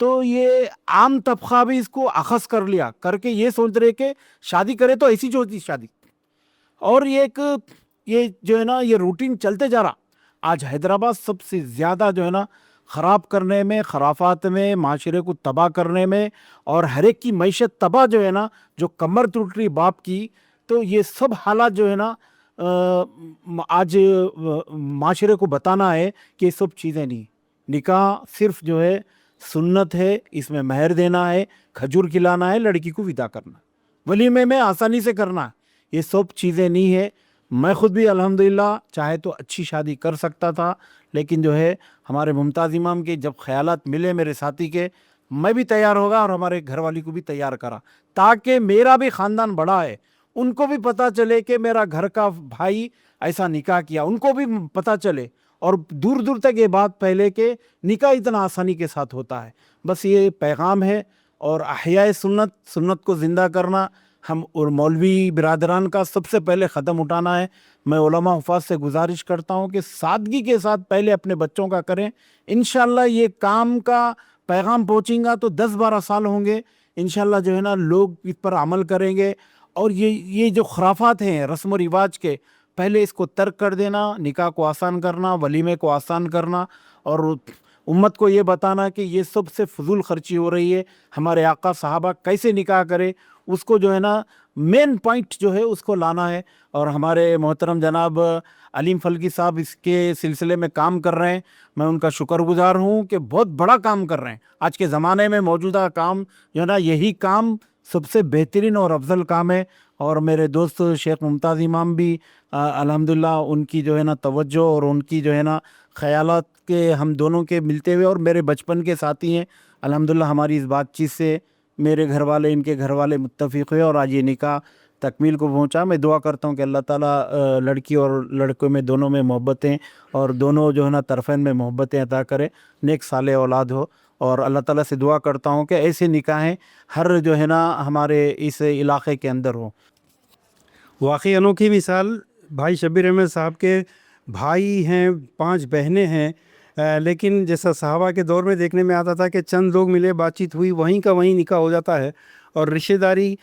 تو یہ عام طبقہ بھی اس کو اخذ کر لیا کر کے یہ سوچ رہے کہ شادی کرے تو ایسی جو ہوتی شادی، اور یہ جو ہے نا یہ روٹین چلتے جا رہا. آج حیدرآباد سب سے زیادہ جو ہے نا خراب کرنے میں، خرافات میں، معاشرے کو تباہ کرنے میں، اور ہر ایک کی معیشت تباہ جو ہے نا، جو کمر ٹوٹ رہی باپ کی، تو یہ سب حالات جو ہے نا آج معاشرے کو بتانا ہے کہ یہ سب چیزیں نہیں. نکاح صرف جو ہے سنت ہے، اس میں مہر دینا ہے، کھجور کھلانا ہے، لڑکی کو ودا کرنا، ولیمے میں آسانی سے کرنا ہے. یہ سب چیزیں نہیں ہے. میں خود بھی الحمدللہ چاہے تو اچھی شادی کر سکتا تھا، لیکن جو ہے ہمارے ممتاز امام کے جب خیالات ملے میرے ساتھی کے، میں بھی تیار ہوگا اور ہمارے گھر والی کو بھی تیار کرا، تاکہ میرا بھی خاندان بڑا ہے، ان کو بھی پتہ چلے کہ میرا گھر کا بھائی ایسا نکاح کیا، ان کو بھی پتہ چلے، اور دور دور تک یہ بات پھیلے کہ نکاح اتنا آسانی کے ساتھ ہوتا ہے. بس یہ پیغام ہے. اور احیاء سنت کو زندہ کرنا ہم اور مولوی برادران کا سب سے پہلے قدم اٹھانا ہے. میں علماء حفاظ سے گزارش کرتا ہوں کہ سادگی کے ساتھ پہلے اپنے بچوں کا کریں. انشاءاللہ یہ کام کا پیغام پہنچیں گا تو 10-12 سال ہوں گے انشاءاللہ جو ہے نا لوگ اس پر عمل کریں گے. اور یہ جو خرافات ہیں رسم و رواج کے، پہلے اس کو ترک کر دینا، نکاح کو آسان کرنا، ولیمے کو آسان کرنا، اور امت کو یہ بتانا کہ یہ سب سے فضول خرچی ہو رہی ہے. ہمارے آقا صحابہ کیسے نکاح کرے اس کو جو ہے نا مین پوائنٹ جو ہے اس کو لانا ہے. اور ہمارے محترم جناب علیم فلکی صاحب اس کے سلسلے میں کام کر رہے ہیں. میں ان کا شکر گزار ہوں کہ بہت بڑا کام کر رہے ہیں. آج کے زمانے میں موجودہ کام جو ہے نا یہی کام سب سے بہترین اور افضل کام ہے. اور میرے دوست شیخ ممتاز امام بھی الحمدللہ ان کی جو ہے نا توجہ اور ان کی جو ہے نا خیالات کے ہم دونوں کے ملتے ہوئے، اور میرے بچپن کے ساتھی ہیں الحمدللہ. ہماری اس بات چیت سے میرے گھر والے ان کے گھر والے متفق ہوئے اور آج یہ نکاح تکمیل کو پہنچا. میں دعا کرتا ہوں کہ اللہ تعالیٰ لڑکی اور لڑکوں میں دونوں میں محبتیں اور دونوں جو ہے نا طرفین میں محبتیں عطا کرے، نیک صالح اولاد ہو. اور اللہ تعالیٰ سے دعا کرتا ہوں کہ ایسے نکاحیں ہر جو ہے نا ہمارے اس علاقے کے اندر ہوں. واقعی انوکھی مثال. بھائی شبیر احمد صاحب کے بھائی ہیں، 5 بہنیں ہیں، لیکن جیسا صحابہ کے دور میں دیکھنے میں آتا تھا کہ چند لوگ ملے، بات چیت ہوئی، وہیں کا وہیں نکاح ہو جاتا ہے، اور رشتہ داری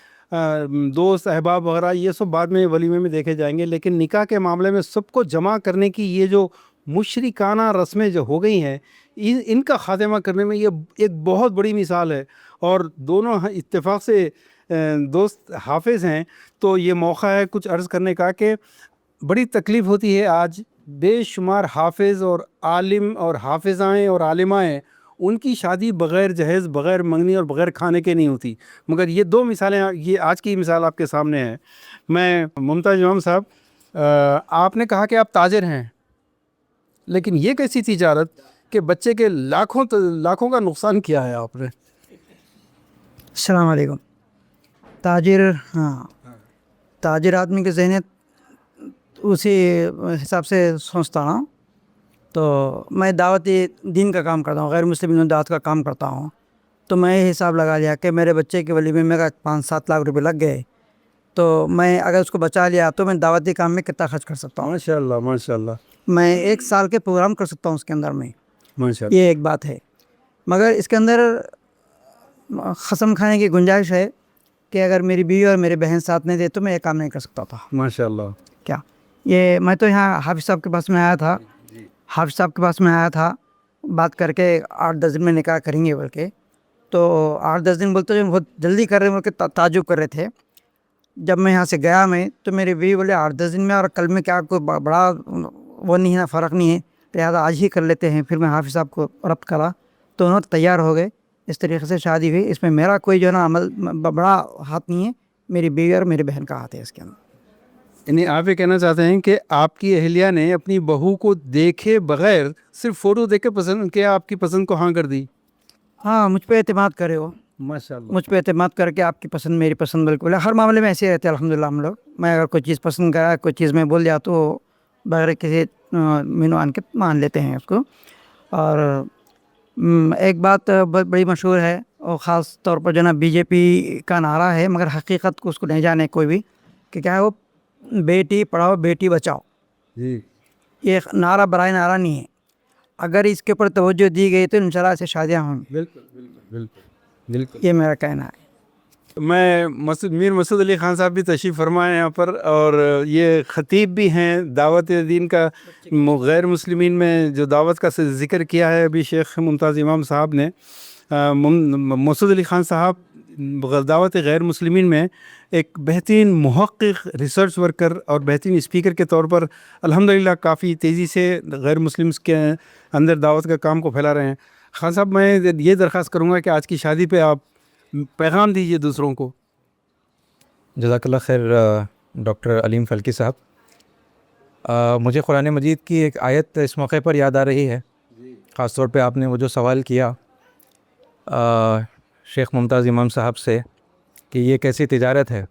دوست احباب وغیرہ یہ سب بعد میں ولیمے میں دیکھے جائیں گے. لیکن نکاح کے معاملے میں سب کو جمع کرنے کی یہ جو مشرکانہ رسمیں جو ہو گئی ہیں، ان کا خاتمہ کرنے میں یہ ایک بہت بڑی مثال ہے. اور دونوں اتفاق سے دوست حافظ ہیں، تو یہ موقع ہے کچھ عرض کرنے کا کہ بڑی تکلیف ہوتی ہے. آج بے شمار حافظ اور عالم اور حافظائیں اور عالمائیں، ان کی شادی بغیر جہیز، بغیر منگنی اور بغیر کھانے کے نہیں ہوتی. مگر یہ 2 مثالیں، یہ آج کی مثال آپ کے سامنے ہے. میں ممتاز امام صاحب، آپ نے کہا کہ آپ تاجر ہیں، لیکن یہ کیسی تجارت کہ بچے کے لاکھوں کا نقصان کیا ہے آپ نے؟ السلام علیکم. تاجر، ہاں، تاجر آدمی کی ذہنیت اسی حساب سے سوچتا ہوں. تو میں دعوتی دین کا کام کرتا ہوں، غیر مسلم دعوت کا کام کرتا ہوں. تو میں یہ حساب لگا لیا کہ میرے بچے کے ولیمے میں 5-7 لاکھ روپے لگ گئے، تو میں اگر اس کو بچا لیا تو میں دعوتی کام میں کتنا خرچ کر سکتا ہوں. ماشاء اللہ ماشاء اللہ. میں 1 سال کے پروگرام کر سکتا ہوں اس کے اندر میں. ماشاء اللہ. یہ ایک بات ہے. مگر اس کے اندر قسم کھانے کی گنجائش ہے کہ اگر میری بیوی اور میری بہن ساتھ نہیں دے تو میں یہ کام نہیں کر سکتا تھا. ماشاء اللہ. کیا یہ میں تو یہاں حافظ صاحب کے پاس میں آیا تھا، حافظ صاحب کے پاس میں آیا تھا بات کر کے 8-10 دن میں نکاح کریں گے بول کے. تو 8-10 دن بولتے بہت جلدی کر رہے بول کے تعجب کر رہے تھے. جب میں یہاں سے گیا میں تو میری بیوی بولے 8-10 دن میں اور کل میں کیا کوئی بڑا وہ نہیں ہے، فرق نہیں ہے، لہٰذا آج ہی کر لیتے ہیں. پھر میں حافظ صاحب کو ربط کرا تو انہوں تیار ہو گئے. اس طریقے سے شادی ہوئی. اس میں میرا کوئی جو ہے نا عمل بڑا ہاتھ نہیں ہے، میری بیوی اور میری بہن کا ہاتھ ہے اس کے اندر. یعنی آپ یہ کہنا چاہتے ہیں کہ آپ کی اہلیہ نے اپنی بہو کو دیکھے بغیر صرف فوٹو دیکھ کے پسند کیا، آپ کی پسند کو ہاں کر دی؟ ہاں، مجھ پہ اعتماد کرے ہو. ماشاء اللہ. مجھ پہ اعتماد کر کے آپ کی پسند میری پسند بالکل ہے. ہر معاملے میں ایسے رہتے ہیں الحمدللہ ہم لوگ. میں اگر کوئی چیز پسند کرا، کوئی چیز میں بول دیا تو بغیر کسی مینو آن کے مان لیتے ہیں اس کو. اور ایک بات بڑی مشہور ہے اور خاص طور پر جو نا BJP کا نعرہ ہے، مگر حقیقت کو اس کو نہیں جانے کوئی بھی، کہ کیا ہے وہ بیٹی پڑھاؤ بیٹی بچاؤ. جی. یہ نعرہ برائے نعرہ نہیں ہے. اگر اس کے اوپر توجہ دی گئی تو انشاءاللہ ایسے شادیاں ہوں گی. بالکل بالکل. بالکل بالکل. یہ میرا کہنا ہے. میں میر مسعود علی خان صاحب بھی تشریف فرمائے یہاں پر، اور یہ خطیب بھی ہیں دعوت دین کا. غیر مسلمین میں جو دعوت کا ذکر کیا ہے ابھی شیخ ممتاز امام صاحب نے، مسعود علی خان صاحب دعوت غیر مسلمین میں ایک بہترین محقق، ریسرچ ورکر اور بہترین اسپیکر کے طور پر الحمدللہ کافی تیزی سے غیر مسلمس کے اندر دعوت کا کام کو پھیلا رہے ہیں. خان صاحب میں یہ درخواست کروں گا کہ آج کی شادی پہ آپ پیغام دیجیے دوسروں کو. جزاک اللہ خیر ڈاکٹر علیم فلکی صاحب. مجھے قرآن مجید کی ایک آیت اس موقع پر یاد آ رہی ہے، خاص طور پہ آپ نے وہ جو سوال کیا شیخ ممتاز امام صاحب سے کہ یہ کیسی تجارت ہے،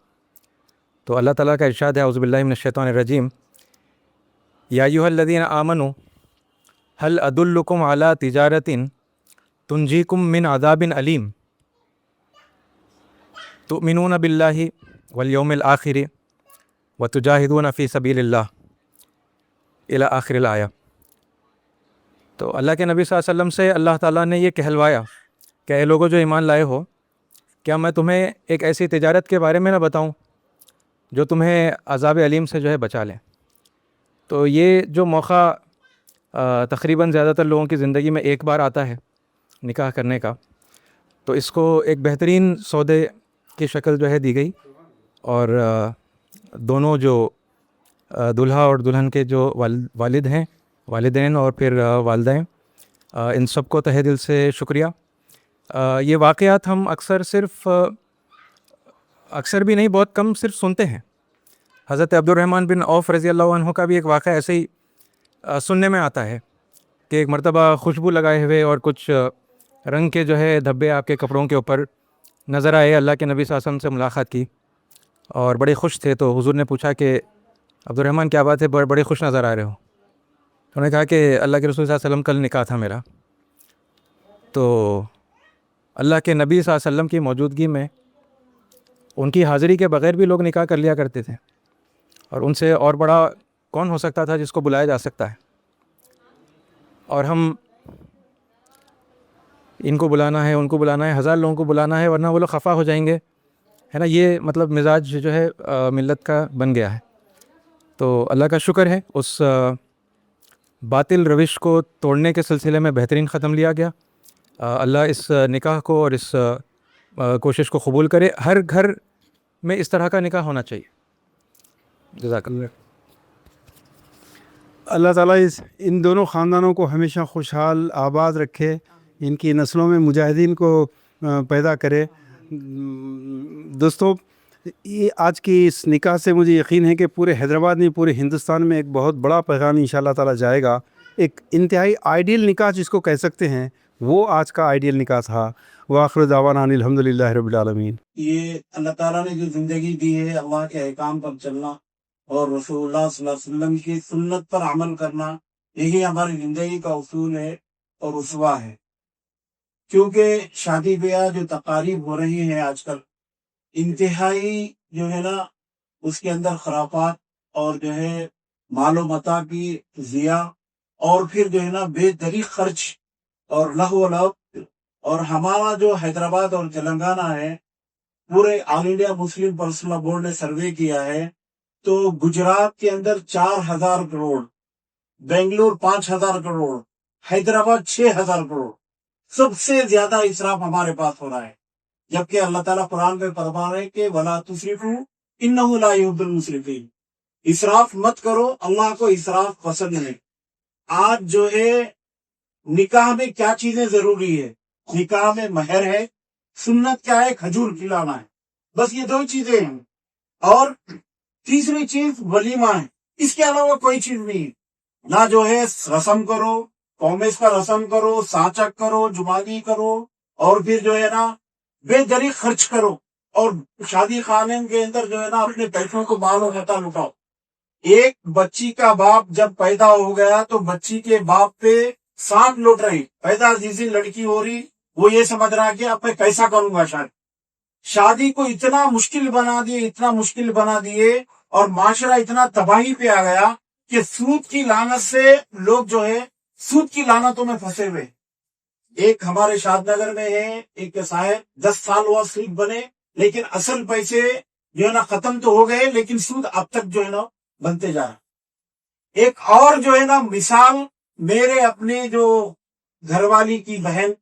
تو اللہ تعالیٰ کا ارشاد ہے اعوذ باللہ من الشیطان الرجیم، یا ایھا الذین آمنوا هل ادلکم علی تجارۃ تنجیکم من عذاب علیم تؤمنون باللہ والیوم الآخر وتجاہدون فی سبیل اللہ الی آخر الآیہ. تو اللہ کے نبی صلی اللہ علیہ وسلم سے اللہ تعالیٰ نے یہ کہلوایا کہ اے لوگوں جو ایمان لائے ہو، کیا میں تمہیں ایک ایسی تجارت کے بارے میں نہ بتاؤں جو تمہیں عذاب علیم سے جو ہے بچا لیں. تو یہ جو موقع تقریباً زیادہ تر لوگوں کی زندگی میں ایک بار آتا ہے نکاح کرنے کا، تو اس کو ایک بہترین سودے کی شکل جو ہے دی گئی، اور دونوں جو دلہا اور دلہن کے جو والد ہیں، والدین اور پھر والدین، ان سب کو تہہ دل سے شکریہ. یہ واقعات ہم اکثر بھی نہیں، بہت کم صرف سنتے ہیں. حضرت عبد الرحمن بن عوف رضی اللہ عنہ کا بھی ایک واقعہ ایسے ہی سننے میں آتا ہے کہ ایک مرتبہ خوشبو لگائے ہوئے اور کچھ رنگ کے جو ہے دھبے آپ کے کپڑوں کے اوپر نظر آئے. اللہ کے نبی صلی اللہ علیہ وسلم سے ملاقات کی اور بڑے خوش تھے. تو حضور نے پوچھا کہ عبد الرحمن کیا بات ہے، بڑے خوش نظر آ رہے ہو؟ انہوں نے کہا کہ اللہ کے رسول صلی اللہ علیہ وسلم کل نکاح تھا میرا. تو اللہ کے نبی صلی اللہ علیہ وسلم کی موجودگی میں ان کی حاضری کے بغیر بھی لوگ نکاح کر لیا کرتے تھے، اور ان سے اور بڑا کون ہو سکتا تھا جس کو بلایا جا سکتا ہے. اور ہم ان کو بلانا ہے، ان کو بلانا ہے، 1000 لوگوں کو بلانا ہے ورنہ وہ لوگ خفا ہو جائیں گے، ہے نا. یہ مطلب مزاج جو ہے ملت کا بن گیا ہے. تو اللہ کا شکر ہے اس باطل روش کو توڑنے کے سلسلے میں بہترین قدم لیا گیا. اللہ اس نکاح کو اور اس کوشش کو قبول کرے. ہر گھر میں اس طرح کا نکاح ہونا چاہیے. جزاک اللہ. اللہ تعالیٰ ان دونوں خاندانوں کو ہمیشہ خوشحال آباد رکھے، ان کی نسلوں میں مجاہدین کو پیدا کرے. دوستو، یہ آج کی اس نکاح سے مجھے یقین ہے کہ پورے حیدرآباد میں، پورے ہندوستان میں ایک بہت بڑا پیغام انشاءاللہ تعالیٰ جائے گا. ایک انتہائی آئیڈیل نکاح جس کو کہہ سکتے ہیں، وہ آج کا آئیڈیل نکاح تھا. وآخر دعوانا ان الحمدللہ رب العالمین. یہ اللہ تعالیٰ نے جو زندگی دی ہے، اللہ کے احکام پر چلنا اور رسول اللہ صلی اللہ علیہ وسلم کی سنت پر عمل کرنا، یہی ہماری زندگی کا اصول ہے اور اسوہ ہے. کیونکہ شادی بیاہ جو تقاریب ہو رہی ہیں آج کل، انتہائی جو ہے نا اس کے اندر خرافات اور جو ہے مال و متاع کی ضیاع، اور پھر جو ہے نا بے دریغ خرچ اور لہو و لعب. اور ہمارا جو حیدرآباد اور تلنگانہ ہے، پورے آل انڈیا مسلم پرسنل بورڈ نے سروے کیا ہے تو گجرات کے اندر 4000 کروڑ، بنگلور 5000 کروڑ، حیدرآباد 6000 کروڑ، سب سے زیادہ اسراف ہمارے پاس ہو رہا ہے. جبکہ اللہ تعالیٰ قرآن میں فرما رہے کہ وَلَا تُسْرِفُوا إِنَّهُ لَا يُحِبُّ الْمُسْرِفِينَ. اسراف مت کرو، اللہ کو اسراف پسند نہیں. آج جو ہے نکاح میں کیا چیزیں ضروری ہے؟ نکاح میں مہر ہے، سنت کیا ہے؟ کھجور کھلانا ہے. بس یہ 2 چیزیں ہیں. اور تیسری چیز ولیمہ ہے. اس کے علاوہ کوئی چیز نہیں ہے. نہ جو ہے رسم کرو، قومیس کا رسم کرو، سانچک کرو، جمالی کرو، اور پھر جو ہے نا بے دریغ خرچ کرو، اور شادی خانے کے اندر جو ہے نا اپنے پیسوں کو مال و متاع لٹاؤ. ایک بچی کا باپ جب پیدا ہو گیا تو بچی کے باپ پہ 7 لوٹ رہی. پیدا جیسی لڑکی ہو رہی، وہ یہ سمجھ رہا کہ اب میں کیسا کروں گا شادی کو اتنا مشکل بنا دیے، اتنا مشکل بنا دیے، اور معاشرہ اتنا تباہی پہ آ گیا کہ سود کی لعنت سے لوگ جو ہے سود کی لعنتوں میں پھنسے ہوئے. ایک ہمارے شاد نگر میں ہے ایک صاحب 10 سال ہوا سود بنے، لیکن اصل پیسے جو ہے نا ختم تو ہو گئے، لیکن سود اب تک جو ہے نا بنتے جا رہا۔ ایک اور جو ہے نا مثال، میرے اپنے جو گھر والی کی بہن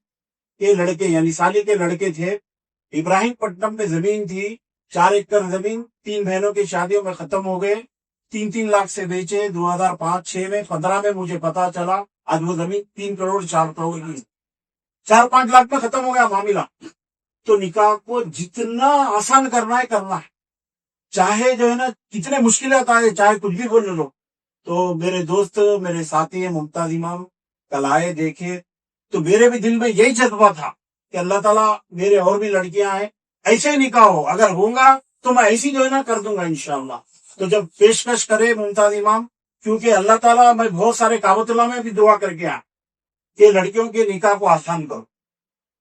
کے لڑکے یعنی سالی کے لڑکے تھے، ابراہیم پٹنم میں زمین تھی 4 ایکڑ زمین، 3 بہنوں کی شادیوں میں ختم ہو گئے، 3 لاکھ سے بیچے 2005-6 میں، 15 میں مجھے پتا چلا آج وہ زمین 3 کروڑ 4 کروڑ کی 4-5 لاکھ میں ختم ہو گیا معاملہ۔ تو نکاح کو جتنا آسان کرنا ہے کرنا ہے، چاہے جو ہے نا کتنے مشکلات آئے، چاہے کچھ بھی بول لو۔ تو میرے دوست میرے ساتھی ہیں ممتاز امام کل آئے دیکھے، تو میرے بھی دل میں یہی جذبہ تھا کہ اللہ تعالیٰ میرے اور بھی لڑکیاں ہیں ایسے ہی نکاح ہو، اگر ہوگا تو میں ایسی جو ہے نا کر دوں گا انشاءاللہ۔ تو جب پیشکش کرے ممتاز امام، کیونکہ اللہ تعالیٰ میں بہت سارے کعبۃ اللہ میں بھی دعا کر کے آیا کہ لڑکیوں کے نکاح کو آسان کرو،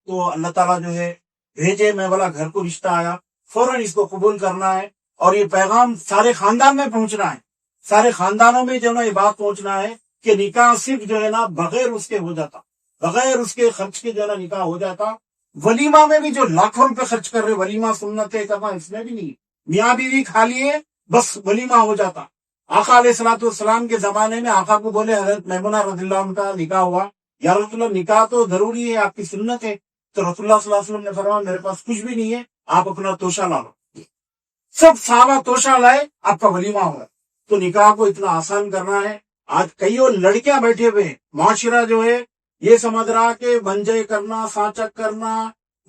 تو اللہ تعالیٰ جو ہے بھیجے، میں بولا گھر کو رشتہ آیا، فوراً اس کو قبول کرنا ہے، اور یہ پیغام سارے خاندان میں پہنچنا ہے، سارے خاندانوں میں جو ہے نا یہ بات پہنچنا ہے کہ نکاح صرف جو ہے نا بغیر اس کے ہو جاتا، بغیر اس کے خرچ کے جو ہے نا نکاح ہو جاتا۔ ولیمہ میں بھی جو لاکھوں روپے خرچ کر رہے، ولیمہ سنتیں کرنا اس میں بھی نہیں، میاں بیوی کھا لیے بس ولیمہ ہو جاتا۔ آقا علیہ الصلوۃ والسلام کے زمانے میں آقا کو بولے حضرت میمونہ رضی اللہ عنہ کا نکاح ہوا، یا رسول اللہ نکاح تو ضروری ہے، آپ کی سنت ہے، تو رسول اللہ صلی اللہ علیہ وسلم نے فرمایا میرے پاس کچھ بھی نہیں ہے، آپ اپنا توشہ لا لو۔ سب صحابہ توشہ لائے، آپ کا ولیمہ ہوا۔ تو نکاح کو اتنا آسان کرنا ہے۔ آج کئی لڑکیاں بیٹھے ہوئے ہیں، معاشرہ جو ہے یہ سمجھ رہا کہ منجے کرنا، سانچک کرنا،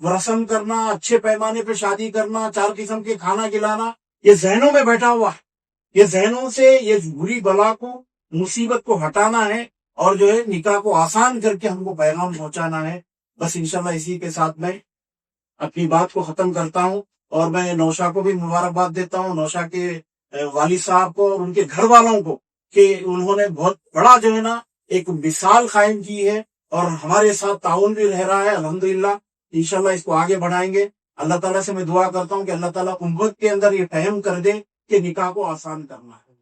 رسم کرنا، اچھے پیمانے پہ شادی کرنا، 4 قسم کے کھانا کھلانا، یہ ذہنوں میں بیٹھا ہوا ہے۔ یہ ذہنوں سے یہ بری بلا کو، مصیبت کو ہٹانا ہے، اور جو ہے نکاح کو آسان کر کے ہم کو پیغام پہنچانا ہے۔ بس انشاءاللہ اسی کے ساتھ میں اپنی بات کو ختم کرتا ہوں، اور میں نوشا کو بھی مبارکباد دیتا ہوں، نوشا کے والد صاحب کو اور ان کے گھر والوں کو، کہ انہوں نے بہت بڑا جو ہے نا ایک مثال قائم کی ہے، اور ہمارے ساتھ تعاون بھی رہ رہا ہے الحمدللہ۔ انشاءاللہ اس کو آگے بڑھائیں گے۔ اللہ تعالیٰ سے میں دعا کرتا ہوں کہ اللہ تعالیٰ امت کے اندر یہ فہم کر دے کہ نکاح کو آسان کرنا ہے۔